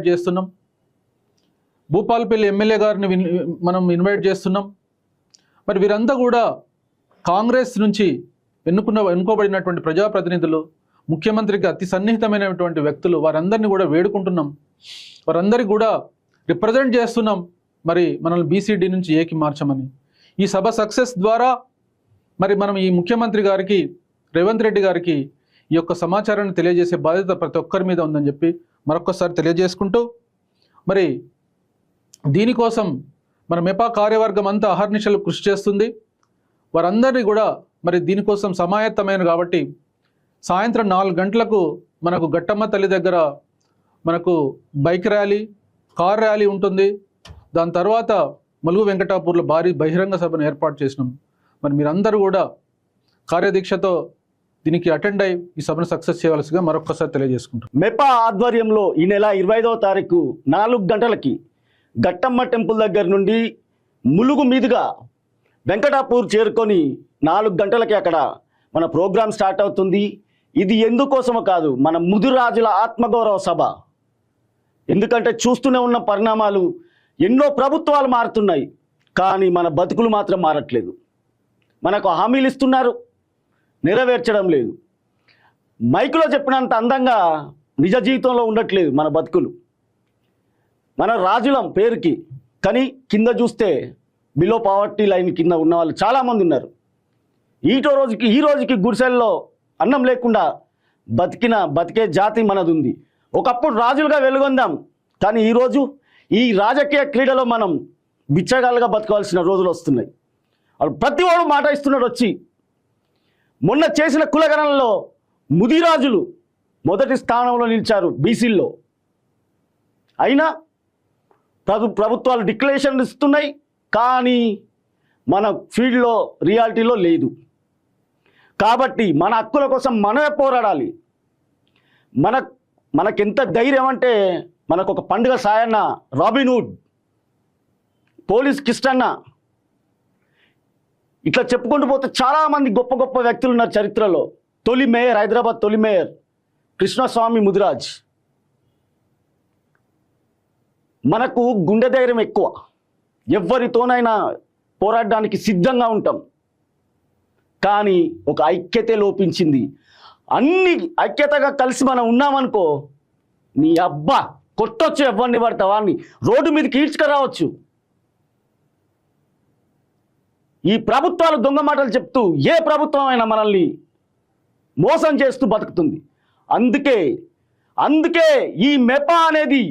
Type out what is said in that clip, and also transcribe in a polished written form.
చేస్తున్నాం. భూపాలపల్లి ఎమ్మెల్యే గారిని మనం ఇన్వైట్ చేస్తున్నాం. మరి వీరంతా కూడా కాంగ్రెస్ నుంచి ఎన్నుకోబడినటువంటి ప్రజాప్రతినిధులు, ముఖ్యమంత్రికి అతి సన్నిహితమైనటువంటి వ్యక్తులు, వారందరినీ కూడా వేడుకుంటున్నాం. వారందరికీ కూడా రిప్రజెంట్ చేస్తున్నాం మరి మనల్ని బీసీడీ నుంచి ఏకి మార్చమని. ఈ సభ సక్సెస్ ద్వారా మరి మనం ఈ ముఖ్యమంత్రి గారికి, రేవంత్ రెడ్డి గారికి ఈ యొక్క సమాచారాన్ని తెలియజేసే బాధ్యత ప్రతి ఒక్కరి మీద ఉందని చెప్పి మరొకసారి తెలియజేసుకుంటూ, మరి దీనికోసం మన మెపా కార్యవర్గం అంతా అహర్నిశలు కృషి చేస్తుంది. వారందరినీ కూడా మరి దీనికోసం సమాయత్తమైన కాబట్టి సాయంత్రం 4 గంటలకు మనకు గట్టమ్మ తల్లి దగ్గర మనకు బైక్ ర్యాలీ, కార్ ర్యాలీ ఉంటుంది. దాని తర్వాత ములుగు వెంకటాపూర్లో భారీ బహిరంగ సభను ఏర్పాటు చేసినాం. మరి మీరందరూ కూడా కార్యదీక్షతో దీనికి అటెండ్ అయ్యి ఈ సభను సక్సెస్ చేయవలసిగా మరొకసారి తెలియజేసుకుంటాం. మెపా ఆధ్వర్యంలో ఈ నెల 25వ తారీఖు 4 గంటలకి గట్టమ్మ టెంపుల్ దగ్గర నుండి ములుగు మీదుగా వెంకటాపూర్ చేరుకొని 4 గంటలకి అక్కడ మన ప్రోగ్రాం స్టార్ట్ అవుతుంది. ఇది ఎందుకోసమో కాదు, మన ముదిరాజుల ఆత్మగౌరవ సభ. ఎందుకంటే చూస్తూనే ఉన్న పరిణామాలు, ఎన్నో ప్రభుత్వాలు మారుతున్నాయి, కానీ మన బతుకులు మాత్రం మారట్లేదు. మనకు హామీలు ఇస్తున్నారు, నెరవేర్చడం లేదు. మైకులో చెప్పినంత అందంగా నిజ జీవితంలో ఉండట్లేదు మన బతుకులు. మన రాజులం పేరుకి, కానీ కింద చూస్తే బిలో పావర్టీ లైన్ కింద ఉన్న వాళ్ళు చాలామంది ఉన్నారు. ఈ రోజుకి గుడిసెల్లో అన్నం లేకుండా బతికే జాతి మనది ఉంది. ఒకప్పుడు రాజులుగా వెలుగొందాం, కానీ ఈరోజు ఈ రాజకీయ క్రీడలో మనం బిచ్చగాళ్ళుగా బతకవలసిన రోజులు వస్తున్నాయి. వాళ్ళు ప్రతి వాడు మాట ఇస్తున్నాడు వచ్చి. మొన్న చేసిన కులగణనలో ముదిరాజులు మొదటి స్థానంలో నిలిచారు బీసీల్లో. అయినా ప్రభుత్వాలు డిక్లరేషన్ ఇస్తున్నాయి, కానీ మన ఫీల్డ్లో రియాలిటీలో లేదు. కాబట్టి మన హక్కుల కోసం మనమే పోరాడాలి. మనకెంత ధైర్యం అంటే, మనకు ఒక పండుగ సాయన్న, రాబిన్హుడ్, పోలీస్ కిస్టన్న, ఇట్లా చెప్పుకుంటూ పోతే చాలామంది గొప్ప గొప్ప వ్యక్తులు ఉన్నారు చరిత్రలో. తొలి మేయర్, హైదరాబాద్ తొలి మేయర్ కృష్ణస్వామి ముదిరాజ్. మనకు గుండె ధైర్యం ఎక్కువ, ఎవరితోనైనా పోరాడడానికి సిద్ధంగా ఉంటాం. కానీ ఒక ఐక్యతే లోపించింది. అన్ని ఐక్యతగా కలిసి మనం ఉన్నామనుకో, నీ అబ్బా కొట్టొచ్చు, ఎవరిని పడితే వాడిని రోడ్డు మీదకి ఈడ్చుకురావచ్చు. ఈ ప్రభుత్వాలు దొంగ మాటలు చెప్తూ ఏ ప్రభుత్వం అయినా మనల్ని మోసం చేస్తూ బతుకుతుంది. అందుకే ఈ మెపా అనేది